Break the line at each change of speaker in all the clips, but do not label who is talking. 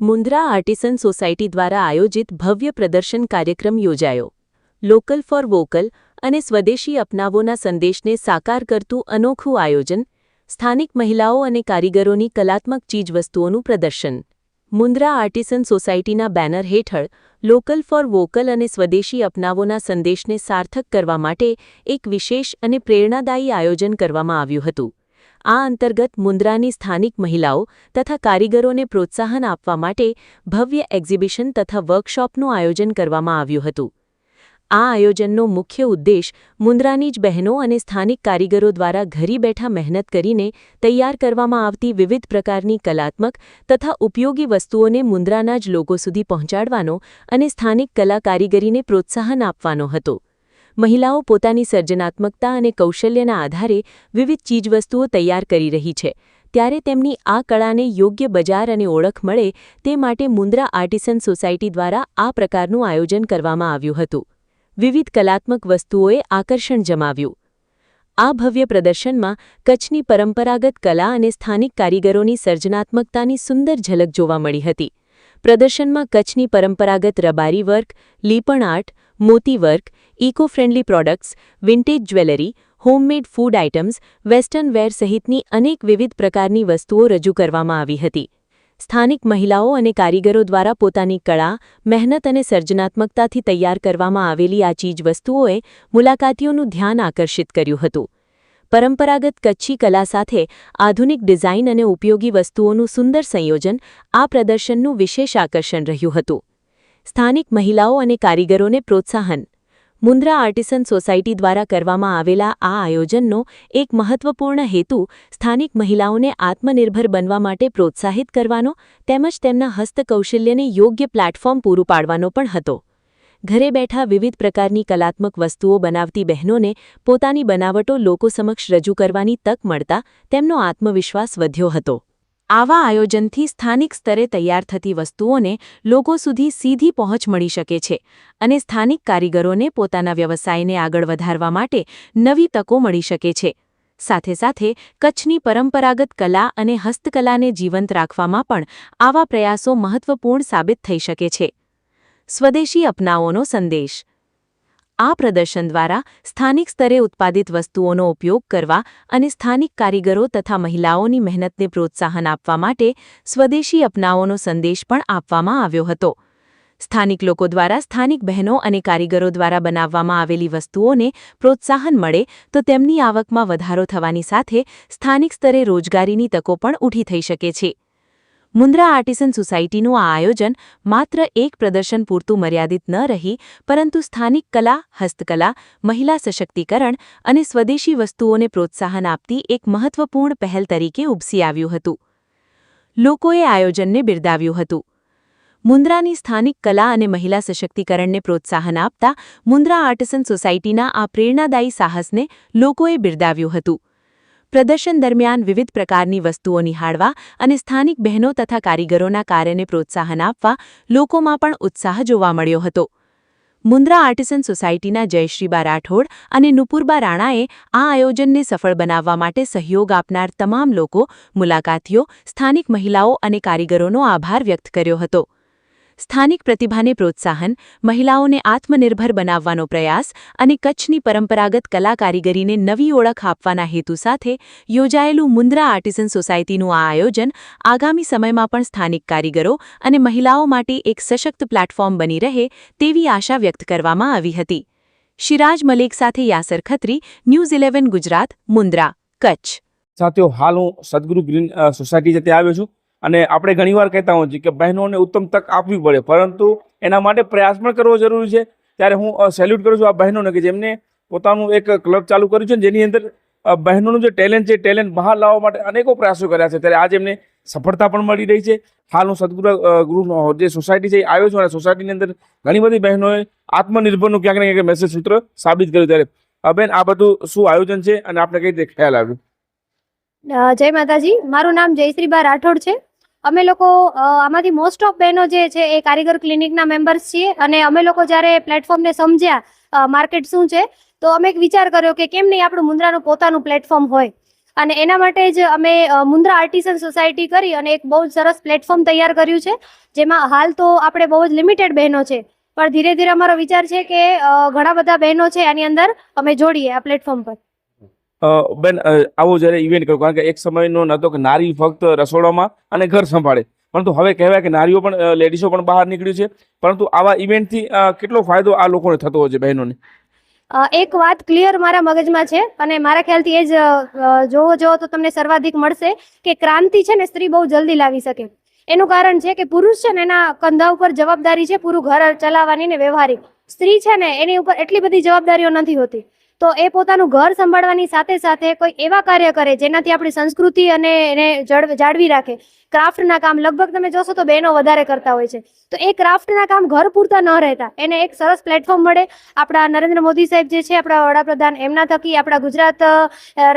Mundra આર્ટિસન society દ્વારા આયોજિત ભવ્ય પ્રદર્શન કાર્યક્રમ યોજાયો. લોકલ ફોર વોકલ અને સ્વદેશી અપનાવોના સંદેશને સાકાર કરતું અનોખું આયોજન, સ્થાનિક મહિલાઓ અને કારીગરોની કલાત્મક ચીજવસ્તુઓનું પ્રદર્શન. મુન્દ્રા આર્ટિસન સોસાયટીના બેનર હેઠળ લોકલ ફોર વોકલ અને સ્વદેશી અપનાવોના સંદેશને સાર્થક કરવા માટે એક વિશેષ અને પ્રેરણાદાયી આયોજન કરવામાં આવ્યું હતું. આ અંતર્ગત મુન્દ્રાની સ્થાનિક મહિલાઓ તથા કારીગરોને પ્રોત્સાહન આપવા માટે ભવ્ય એક્ઝિબિશન તથા વર્કશોપનું આયોજન કરવામાં આવ્યું હતું. આ આયોજનનો મુખ્ય ઉદ્દેશ મુન્દ્રાની જ બહેનો અને સ્થાનિક કારીગરો દ્વારા ઘરે બેઠા મહેનત કરીને તૈયાર કરવામાં આવતી વિવિધ પ્રકારની કલાત્મક તથા ઉપયોગી વસ્તુઓને મુન્દ્રાના જ લોકો સુધી પહોંચાડવાનો અને સ્થાનિક કલા કારીગરીને પ્રોત્સાહન આપવાનો હતો. મહિલાઓ પોતાની સર્જનાત્મકતા અને કૌશલ્યના આધારે વિવિધ ચીજવસ્તુઓ તૈયાર કરી રહી છે, ત્યારે તેમની આ કળાને યોગ્ય બજાર અને ઓળખ મળે તે માટે મુન્દ્રા આર્ટિસન સોસાયટી દ્વારા આ પ્રકારનું આયોજન કરવામાં આવ્યું હતું. વિવિધ કલાત્મક વસ્તુઓએ આકર્ષણ જમાવ્યું. આ ભવ્ય પ્રદર્શનમાં કચ્છની પરંપરાગત કલા અને સ્થાનિક કારીગરોની સર્જનાત્મકતાની સુંદર ઝલક જોવા મળી હતી. પ્રદર્શનમાં કચ્છની પરંપરાગત રબારી વર્ક, લીપણ આર્ટ, મોતી work, eco friendly products, vintage jewellery, homemade food items, western wear સહિતની અનેક વિવિધ પ્રકારની વસ્તુઓ રજૂ કરવામાં આવી હતી. સ્થાનિક મહિલાઓ અને કારીગરો દ્વારા પોતાની કળા, મહેનત અને સર્જનાત્મકતાથી તૈયાર કરવામાં આવેલી આ ચીજવસ્તુઓએ મુલાકાતીઓનું ધ્યાન આકર્ષિત કર્યું હતું. પરંપરાગત કચ્છી કલા સાથે આધુનિક ડિઝાઇન અને ઉપયોગી વસ્તુઓનું સુંદર સંયોજન આ પ્રદર્શનનું વિશેષ આકર્ષણ રહ્યું હતું. સ્થાનિક મહિલાઓ અને કારીગરોને પ્રોત્સાહન. મુન્દ્રા આર્ટિસન સોસાયટી દ્વારા કરવામાં આવેલા આ આયોજનનો એક મહત્વપૂર્ણ હેતુ સ્થાનિક મહિલાઓને આત્મનિર્ભર બનવા માટે પ્રોત્સાહિત કરવાનો તેમજ તેમના હસ્તકૌશલ્યને યોગ્ય પ્લેટફોર્મ પૂરું પાડવાનો પણ હતો. ઘરે બેઠા વિવિધ પ્રકારની કલાત્મક વસ્તુઓ બનાવતી બહેનોને પોતાની બનાવટો લોકો સમક્ષ રજૂ કરવાની તક મળતા તેમનો આત્મવિશ્વાસ વધ્યો હતો. આવા આયોજનથી સ્થાનિક સ્તરે તૈયાર થતી વસ્તુઓને લોકો સુધી સીધી પહોંચ મળી શકે છે અને સ્થાનિક કારીગરોને પોતાના વ્યવસાયને આગળ વધારવા માટે નવી તકો મળી શકે છે. સાથે સાથે કચ્છની પરંપરાગત કલા અને હસ્તકલાને જીવંત રાખવામાં પણ આવા પ્રયાસો મહત્વપૂર્ણ સાબિત થઈ શકે છે. સ્વદેશી અપનાવોનો સંદેશ. આ પ્રદર્શન દ્વારા સ્થાનિક સ્તરે ઉત્પાદિત વસ્તુઓનો ઉપયોગ કરવા અને સ્થાનિક કારીગરો તથા મહિલાઓની મહેનતને પ્રોત્સાહન આપવા માટે સ્વદેશી અપનાવોનો સંદેશ પણ આપવામાં આવ્યો હતો. સ્થાનિક લોકો દ્વારા સ્થાનિક બહેનો અને કારીગરો દ્વારા બનાવવામાં આવેલી વસ્તુઓને પ્રોત્સાહન મળે તો તેમની આવકમાં વધારો થવાની સાથે સ્થાનિક સ્તરે રોજગારીની તકો પણ ઊભી થઈ શકે છે. મુન્દ્રા આર્ટિસન સોસાયટીનું આ આયોજન માત્ર એક પ્રદર્શન પૂરતું મર્યાદિત ન રહી પરંતુ સ્થાનિક કલા, હસ્તકલા, મહિલા સશક્તિકરણ અને સ્વદેશી વસ્તુઓને પ્રોત્સાહન આપતી એક મહત્વપૂર્ણ પહેલ તરીકે ઉભરી આવ્યું હતું. લોકોએ આયોજનને બિરદાવ્યું હતું. મુન્દ્રાની સ્થાનિક કલા અને મહિલા સશક્તિકરણને પ્રોત્સાહન આપતા મુન્દ્રા આર્ટિસન સોસાયટીના આ પ્રેરણાદાયી સાહસને લોકોએ બિરદાવ્યું હતું. પ્રદર્શન દરમિયાન વિવિધ પ્રકારની વસ્તુઓ નિહાળવા અને સ્થાનિક બહેનો તથા કારીગરોના કાર્યને પ્રોત્સાહન આપવા લોકોમાં પણ ઉત્સાહ જોવા મળ્યો હતો. મુન્દ્રા આર્ટિસન સોસાયટીના જયશ્રીબા રાઠોડ અને નુપુરબા રાણાએ આ આયોજનને સફળ બનાવવા માટે સહયોગ આપનાર તમામ લોકો, મુલાકાતીઓ, સ્થાનિક મહિલાઓ અને કારીગરોનો આભાર વ્યક્ત કર્યો હતો. સ્થાનિક પ્રતિભાને પ્રોત્સાહન, મહિલાઓને આત્મનિર્ભર બનાવવાનો પ્રયાસ અને કચ્છની પરંપરાગત કલા કારીગરીને નવી ઓળખ આપવાના હેતુ સાથે યોજાયેલું મુન્દ્રા આર્ટિસન સોસાયટીનું આ આયોજન આગામી સમયમાં પણ સ્થાનિક કારીગરો અને મહિલાઓ માટે એક સશક્ત પ્લેટફોર્મ બની રહે તેવી આશા વ્યક્ત કરવામાં આવી હતી. શિરાજ મલેક સાથે યાસર ખત્રી, ન્યૂઝ 11 ગુજરાત, મુન્દ્રા, કચ્છ.
સાથીઓ, હાલ હું સદગુરુ ગ્રીન સોસાયટી જતે આવ્યો છું અને આપણે ઘણીવાર કહેતા હોઈએ છીએ કે બહેનોને ઉત્તમ તક આપવી પડે, પરંતુ એના માટે પ્રયાસ પણ કરવો જરૂરી છે. ત્યારે હું સેલ્યુટ કરું છું આ બહેનોને કે જેમને પોતાનું એક ક્લબ ચાલુ કર્યું છે જેની અંદર બહેનોનું જે ટેલેન્ટ છે ટેલેન્ટ બહાર લાવવા માટે અનેકો પ્રયાસો કર્યા છે. ત્યારે આજે એમને સફળતા પણ મળી રહી છે. હાલ હું સદગુરુ જે સોસાયટી છે આવ્યો છું અને સોસાયટીની અંદર ઘણી બધી બહેનોએ આત્મનિર્ભરનું ક્યાંક ને ક્યાંક મેસેજ સૂત્ર સાબિત કર્યું. ત્યારે બેન, આ બધું શું આયોજન છે અને આપણે કઈ રીતે ખ્યાલ આવ્યું?
જય માતાજી. મારું નામ જયશ્રીબા રાઠોડ છે. અમે લોકો આમાંથી મોસ્ટ ઓફ બહેનો જે છે એ કારીગર ક્લિનિકના મેમ્બર્સ છીએ અને અમે લોકો જ્યારે પ્લેટફોર્મને સમજ્યા માર્કેટ શું છે તો અમે એક વિચાર કર્યો કે કેમ નહીં આપણું મુન્દ્રાનું પોતાનું પ્લેટફોર્મ હોય. અને એના માટે જ અમે મુન્દ્રા આર્ટિસન સોસાયટી કરી અને એક બહુ જ સરસ પ્લેટફોર્મ તૈયાર કર્યું છે, જેમાં હાલ તો આપણે બહુ જ લિમિટેડ બહેનો છે, પણ ધીરે ધીરે અમારો વિચાર છે કે ઘણા બધા બહેનો છે આની અંદર અમે જોડીએ આ પ્લેટફોર્મ પર.
બેન, આવો જ્યારે ઇવેન્ટ કર્યો, કારણ કે એક સમયનો નહોતો કે નારી ફક્ત રસોડામાં અને ઘર સંભાળે, પરંતુ હવે કહેવાય કે નારીઓ પણ લેડીઝો પણ બહાર નીકળ્યું છે. પરંતુ આવા ઇવેન્ટથી કેટલો ફાયદો આ લોકોને થતો હોય છે, બહેનોને?
એક વાત ક્લિયર મારા મગજમાં છે અને મારા ખ્યાલથી એ જ જોવો તો તમને સર્વાધિક મળશે કે ક્રાંતિ છે ને સ્ત્રી બહુ જલ્દી લાવી શકે. એનું કારણ છે કે પુરુષ છે ને એના કંધા ઉપર જવાબદારી છે પૂરું ઘર ચલાવવાની ને વ્યવહારિક. સ્ત્રી છે ને એની ઉપર એટલી બધી જવાબદારીઓ નથી હોતી, તો એ પોતાનું ઘર સંભાળવાની સાથે સાથે કોઈ એવા કાર્ય કરે જેનાથી આપણી સંસ્કૃતિ અને એને જાળવી રાખે. ક્રાફ્ટના કામ લગભગ તમે જોશો તો બહેનો વધારે કરતા હોય છે, તો એ ક્રાફ્ટના કામ ઘર પૂરતા ન રહેતા એને એક સરસ પ્લેટફોર્મ મળે. આપણા નરેન્દ્ર મોદી સાહેબ જે છે, આપણા વડાપ્રધાન, એમના થકી, આપણા ગુજરાત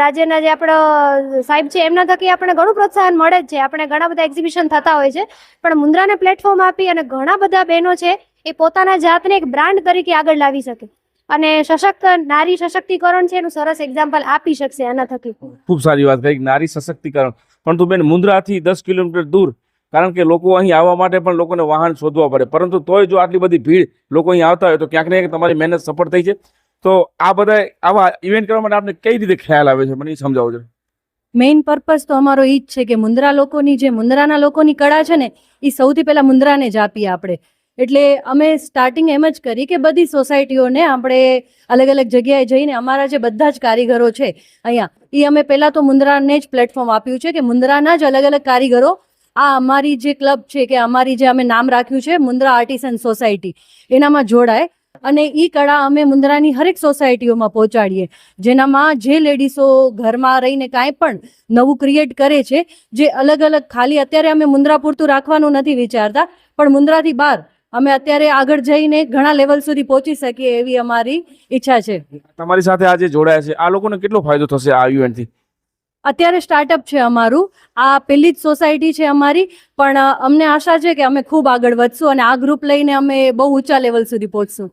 રાજ્યના જે આપણા સાહેબ છે એમના થકી આપણે ઘણું પ્રોત્સાહન મળે જ છે. આપણે ઘણા બધા એક્ઝિબિશન થતા હોય છે, પણ મુન્દ્રાને પ્લેટફોર્મ આપી અને ઘણા બધા બહેનો છે એ પોતાના જાતને એક બ્રાન્ડ તરીકે આગળ લાવી શકે અને સશક્ત નારી સશક્તિકરણ છે એનું સરસ એક્ઝામ્પલ આપી શકશે આના થકી.
ખૂબ સારી વાત કહી, નારી સશક્તિકરણ. પરંતુ બેન, મુન્દ્રાથી 10 કિલોમીટર દૂર, કારણ કે લોકો અહીં આવવા માટે પણ લોકોને વાહન શોધવા પડે, પરંતુ તોય જો આટલી બધી ભીડ લોકો અહીં આવતા હોય તો ક્યાંક ને ક્યાંક તમારી મહેનત સફળ થઈ છે. તો આ બધા આવા ઇવેન્ટ કરવા માટે આપને કઈ રીતે ખ્યાલ આવે છે, મને એ સમજાવો છો.
મેઇન પર્પઝ તો અમારો એ જ છે કે મુન્દ્રાના લોકોની કળા છે ને એ સૌથી પહેલા મુન્દ્રાને જ આપીએ આપણે. એટલે અમે સ્ટાર્ટિંગ એમ જ કરી કે બધી સોસાયટીઓને આપણે અલગ અલગ જગ્યાએ જઈને અમારા જે બધા જ કારીગરો છે અહીંયા, એ અમે પહેલાં તો મુન્દ્રાને જ પ્લેટફોર્મ આપ્યું છે કે મુન્દ્રાના જ અલગ અલગ કારીગરો આ અમારી જે ક્લબ છે કે અમારી જે અમે નામ રાખ્યું છે મુન્દ્રા આર્ટિસન સોસાયટી, એનામાં જોડાય અને એ કળા અમે મુન્દ્રાની હરેક સોસાયટીઓમાં પહોંચાડીએ, જેનામાં જે લેડીસો ઘરમાં રહીને કાંઈ પણ નવું ક્રિએટ કરે છે, જે અલગ અલગ ખાલી અત્યારે અમે મુન્દ્રા પૂરતું રાખવાનું નથી વિચારતા, પણ મુન્દ્રાથી બહાર અમે અત્યારે આગળ જઈને ઘણા લેવલ સુધી પહોંચી શકીએ એવી અમારી ઈચ્છા છે.
તમારી સાથે આજે જોડાયા છે આ લોકોને કેટલો ફાયદો થશે આ ઇવેન્ટથી?
અત્યારે સ્ટાર્ટઅપ છે અમારું, આ પહેલી જ સોસાયટી છે અમારી, પણ અમને આશા છે કે અમે ખૂબ આગળ વધશું અને આ ગ્રુપ લઈને અમે બહુ ઊંચા લેવલ સુધી પહોંચશું.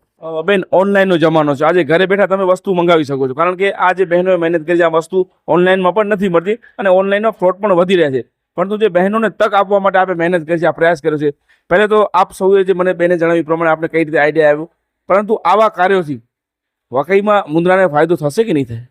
બેન, ઓનલાઈનનો જમાનો છે, આજે ઘરે બેઠા તમે વસ્તુ મંગાવી શકો છો, કારણ કે આ જે બહેનોએ મહેનત કરી છે આ વસ્તુ ઓનલાઈનમાં પણ નથી મળતી અને ઓનલાઈનમાં ફ્રોડ પણ વધી રહ્યા છે. પરંતુ જે બહેનોને તક આપવા માટે આપણે મહેનત કરી છે, આ પ્રયાસ કર્યો છે. પહેલાં તો આપ સૌએ જે મને બેને જણાવ્યું પ્રમાણે આપણે કઈ રીતે આઈડિયા આવ્યો, પરંતુ આવા કાર્યોથી વાકઈમાં મુન્દ્રાને ફાયદો થશે કે નહીં થાય?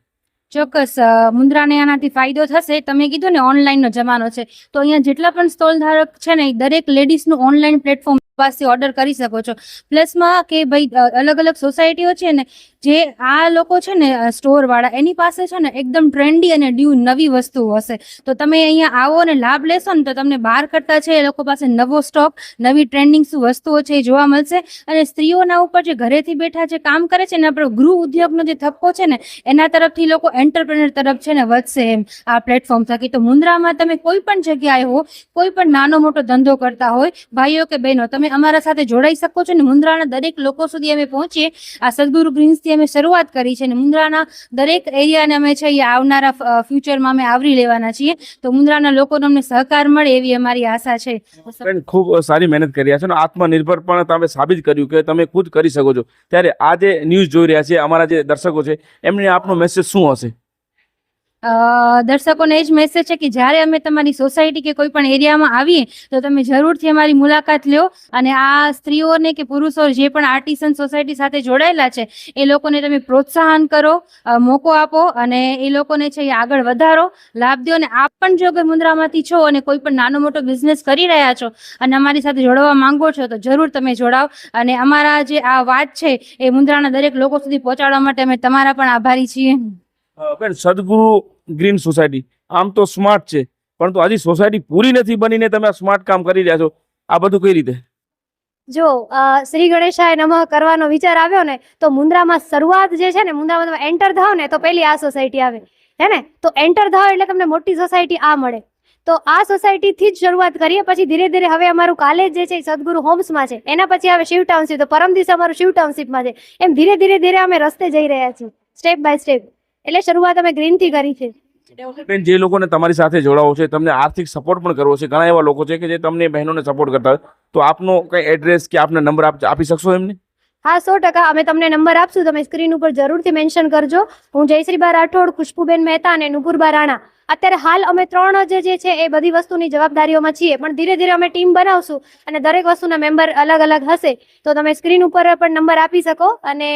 ચોક્કસ મુન્દ્રાને આનાથી ફાયદો થશે. તમે કીધું ને ઓનલાઈનનો જમાનો છે, તો અહીંયા જેટલા પણ સ્ટોલ ધારક છે ને એ દરેક લેડીઝનું ઓનલાઈન પ્લેટફોર્મ પાસે ઓર્ડર કરી શકો છો. પ્લસમાં કે ભાઈ અલગ અલગ સોસાયટીઓ છે ને જે આ લોકો છે ને સ્ટોર વાળા, એની પાસે છે ને એકદમ ટ્રેન્ડી અને નવી વસ્તુઓ હશે, તો તમે અહીંયા આવો અને લાભ લેશો ને તો તમને બહાર કરતા છે એ લોકો પાસે નવો સ્ટોક, નવી ટ્રેન્ડિંગ શું વસ્તુઓ છે એ જોવા મળશે. અને સ્ત્રીઓના ઉપર જે ઘરેથી બેઠા જે કામ કરે છે ને, આપણો ગૃહ ઉદ્યોગનો જે થપ્પો છે ને એના તરફથી લોકો એન્ટરપ્રેનર તરફ છે ને વધશે એમ આ પ્લેટફોર્મ થકી. તો મુન્દ્રામાં તમે કોઈ પણ જગ્યાએ હો, કોઈ પણ નાનો મોટો ધંધો કરતા હોય, ભાઈઓ કે બહેનો, તમે અમારા સાથે જોડાઈ શકો છો ને મુન્દ્રાના દરેક લોકો સુધી અમે પહોંચીએ. આ સદગુરુ ગ્રીન્સથી અમે શરૂઆત કરી છે અને મુન્દ્રાના દરેક એરિયાને અમે છે એ આવનારા ફ્યુચરમાં અમે આવરી લેવાના છીએ. તો મુન્દ્રાના લોકોનો અમને સહકાર મળે એવી અમારી આશા છે.
ખૂબ સારી મહેનત કરી રહ્યા છો અને આત્મનિર્ભર પણ તમે સાબિત કર્યું કે તમે ખુદ કરી શકો છો. ત્યારે આ જે ન્યૂઝ જોઈ રહ્યા છે અમારા જે દર્શકો છે, એમને આપનો મેસેજ શું હશે?
દર્શકોને એ જ મેસેજ છે કે જ્યારે અમે તમારી સોસાયટી કે કોઈ પણ એરિયામાં આવીએ તો તમે જરૂરથી અમારી મુલાકાત લ્યો અને આ સ્ત્રીઓને કે પુરુષો જે પણ આર્ટિસન સોસાયટી સાથે જોડાયેલા છે એ લોકોને તમે પ્રોત્સાહન કરો, મોકો આપો અને એ લોકોને છે એ આગળ વધારો, લાભ દો. અને આપ પણ જો અગર મુન્દ્રામાંથી છો અને કોઈ પણ નાનો મોટો બિઝનેસ કરી રહ્યા છો અને અમારી સાથે જોડવા માંગો છો તો જરૂર તમે જોડાઓ. અને અમારા જે આ વાત છે એ મુન્દ્રાના દરેક લોકો સુધી પહોંચાડવા માટે અમે તમારા પણ આભારી છીએ.
બેન, સદગુરુ ગ્રીન સોસાયટી આમ તો સ્માર્ટ છે, પરંતુ હજી સોસાયટી પૂરી નથી બનીને તમે આ સ્માર્ટ કામ કરી રહ્યા છો, આ બધું કઈ રીતે?
જો શ્રી ગણેશાય નમઃ કરવાનો વિચાર આવ્યો ને તો મુન્દ્રામાં શરૂઆત જે છે ને, મુન્દ્રામાં તમે એન્ટર થાવ ને તો પહેલી આ સોસાયટી આવે, હે ને? તો એન્ટર થાવ એટલે તમને મોટી સોસાયટી આ મળે. તો આ સોસાયટીથી જ શરૂઆત કરીએ, પછી ધીરે ધીરે હવે અમારું કાલેજ જે છે સદગુરુ હોમ્સમાં છે, એના પછી આવે શિવ ટાઉનશીપ, તો પરમ દિવસે અમારું શિવ ટાઉનશીપમાં છે. એમ ધીરે ધીરે અમે રસ્તે જઈ રહ્યા છીએ, સ્ટેપ બાય સ્ટેપ. એટલે શરૂઆત અમે ગ્રીનથી કરી છે.
બેન, જે લોકોને તમારી સાથે જોડાવો છે, તમને આર્થિક સપોર્ટ પણ કરવો છે, ઘણા એવા લોકો છે કે જે તમને બહેનોને સપોર્ટ કરતા હોય, તો આપનો કઈ એડ્રેસ કે આપનો નંબર આપી શકશો એમને?
હા 100% અમે તમને નંબર આપશું, તમે સ્ક્રીન ઉપર જરૂરથી મેન્શન કરજો. હું જયશ્રીબા રાઠોડ, ખુશ્બુબેન મહેતા અને નુપુરબા રાણા. અત્યારે હાલ અમે 3 જે છે એ બધી વસ્તુની જવાબદારીઓમાં છીએ, પણ ધીરે ધીરે અમે ટીમ બનાવશું અને દરેક વસ્તુના મેમ્બર અલગ અલગ હશે. તો તમે સ્ક્રીન ઉપર પણ નંબર આપી શકો, અને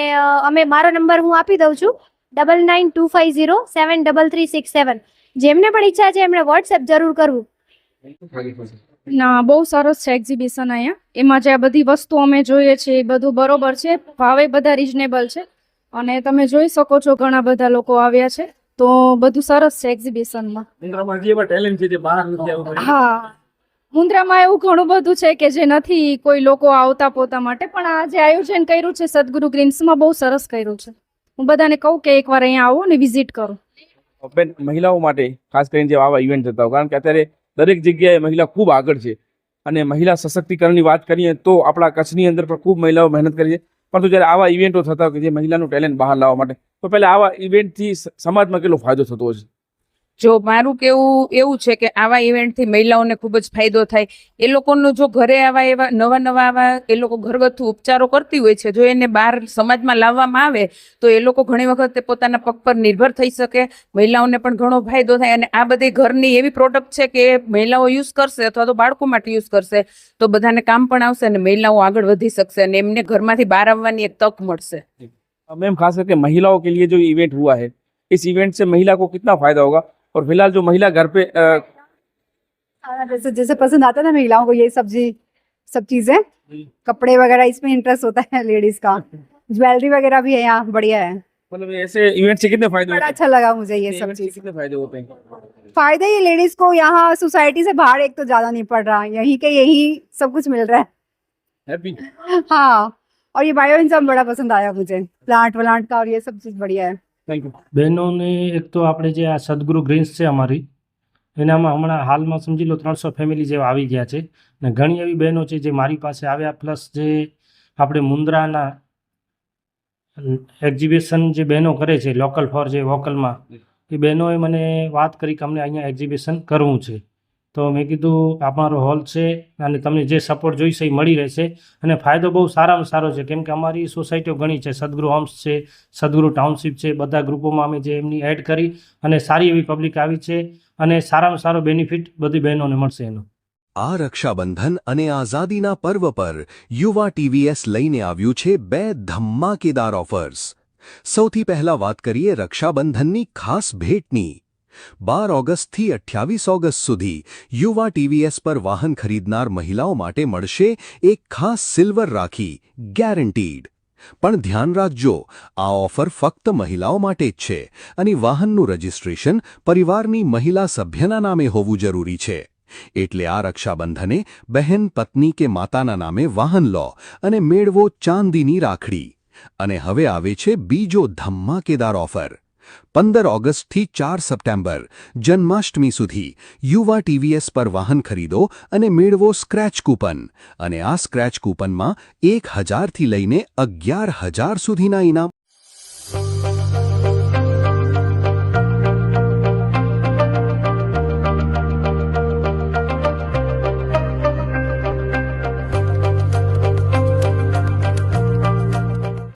મારો નંબર હું આપી દઉં છું 9925073367. જેમને પણ ઈચ્છા છે એમણે વોટ્સએપ જરૂર કરવું.
ના, બહુ સરસ છે એક્ઝિબિશન અહીંયા. એમાં જે આ બધી વસ્તુ અમે જોઈએ છે એ બધું બરોબર છે, ભાવે બધા રિઝનેબલ છે, અને તમે જોઈ શકો છો ઘણા બધા લોકો આવ્યા છે, તો બધું સરસ છે એક્ઝિબિશનમાં. હા, મુન્દ્રામાં એવું ઘણું બધું છે કે જે નથી કોઈ લોકો આવતા પોતા માટે, પણ આ જે આયોજન કર્યું છે સદગુરુ ગ્રીન્સમાં બહુ સરસ કર્યું છે. હું બધાને કહું કે એકવાર અહીંયા આવો ને વિઝિટ કરો.
બેન, મહિલાઓ માટે ખાસ કરીને જે આવા ઇવેન્ટ થતા હોય, કારણ કે અત્યારે દરેક જગ્યાએ મહિલા ખૂબ આગળ છે, અને મહિલા સશક્તિકરણની વાત કરીએ તો આપણા કચ્છની અંદર પણ ખૂબ મહિલાઓ મહેનત કરી છે, પરંતુ જ્યારે આવા ઇવેન્ટો થતા હોય કે જે મહિલાનું ટેલેન્ટ બહાર લાવવા માટે, તો પહેલા આવા ઇવેન્ટથી સમાજમાં કેટલો ફાયદો થતો હશે?
જો મારું કેવું એવું છે કે આવા ઇવેન્ટથી મહિલાઓને ખૂબ જ ફાયદો થાય. એ લોકોનું જો ઘરે આવા એવા નવા આવા એ લોકો ઘરગથ્થુ ઉપચારો કરતી હોય છે, જો એને બહાર સમાજમાં લાવવામાં આવે તો એ લોકો ઘણી વખત પોતાના પગ પર નિર્ભર થઈ શકે, મહિલાઓને પણ ઘણો ફાયદો થાય. અને આ બધી ઘરની એવી પ્રોડક્ટ છે કે મહિલાઓ યુઝ કરશે અથવા તો બાળકો માટે યુઝ કરશે તો બધાને કામ પણ આવશે અને મહિલાઓ આગળ વધી શકશે અને એમને ઘરમાંથી બહાર આવવાની એક તક મળશે.
मैम, खास करके महिलाओं के लिए जो इवेंट हुआ है, इस इवेंट से महिला को कितना फायदा होगा? और फिलहाल जो महिला घर पे
जैसे जैसे पसंद आता है ना महिलाओं को, ये सब चीजें, कपड़े वगैरह, इसमें इंटरेस्ट होता है लेडीज का. ज्वेलरी वगैरह भी है यहाँ, बढ़िया है.
मतलब ऐसे इवेंट से कितने फायदे
बड़ा
होते
अच्छा लगा मुझे ये
हैं?
सब
इवेंट से
चीज.
कितने फायदे होते हैं?
फायदा ये लेडीज को यहाँ सोसाइटी से बाहर एक तो ज्यादा नहीं पड़ रहा, यहीं के यही सब कुछ मिल रहा है.
हैप्पी?
हाँ, और ये बायो इंजाम बड़ा पसंद आया मुझे, प्लांट वलांट का, और ये सब चीज बढ़िया है.
Thank you.
બહેનોને એક તો આપણે જે આ સદગુરુ ગ્રીન્સ છે અમારી, એનામાં હમણાં હાલમાં સમજી લો 300 ફેમિલી જેવા આવી ગયા છે, અને ઘણી એવી બહેનો છે જે મારી પાસે આવ્યા, પ્લસ જે આપણે મુન્દ્રાના એક્ઝિબિશન જે બહેનો કરે છે લોકલ ફોર જે વોકલમાં, એ બહેનોએ મને વાત કરી કે અમને અહીંયા એક્ઝિબિશન કરવું છે. તો મેં કીધું અમારો હોલ છે અને તમને જે સપોર્ટ જોઈશે એ મળી રહેશે, અને ફાયદો બહુ સારામાં સારો છે, કેમ કે અમારી સોસાયટીઓ ઘણી છે, સદગુરુ હોમ્સ છે, સદગુરુ ટાઉનશીપ છે, બધા ગ્રુપોમાં અમે જે એમની એડ કરી અને સારી એવી પબ્લિક આવી છે, અને સારામાં સારો બેનિફિટ બધી બહેનોને મળશે એનો.
આ રક્ષાબંધન અને આઝાદીના પર્વ પર યુવા ટીવીએસ લઈને આવ્યું છે 2 ધમાકેદાર ઓફર્સ. સૌથી પહેલા વાત કરીએ રક્ષાબંધનની ખાસ ભેટની. 12 ઓગસ્ટથી 28 ઓગસ્ટ સુધી યુવા ટીવીએસ પર વાહન ખરીદનાર મહિલાઓ માટે મળશે એક ખાસ સિલ્વર રાખી, ગેરંટીડ. પણ ધ્યાન રાખજો, આ ઓફર ફક્ત મહિલાઓ માટે જ છે, અને વાહનનું રજિસ્ટ્રેશન પરિવારની મહિલા સભ્યના નામે હોવું જરૂરી છે. એટલે આ રક્ષાબંધને બહેન, પત્ની કે માતાના નામે વાહન લો અને મેળવો ચાંદીની રાખડી. અને હવે આવે છે બીજો ધમાકેદાર ઓફર. 15 ઓગસ્ટથી 4 સપ્ટેમ્બર જન્માષ્ટમી સુધી યુવા ટીવીએસ પર વાહન ખરીદો અને મેળવો સ્ક્રેચ કૂપન, અને આ સ્ક્રેચ કૂપનમાં 1000થી લઈને 11000 સુધીના ઇનામ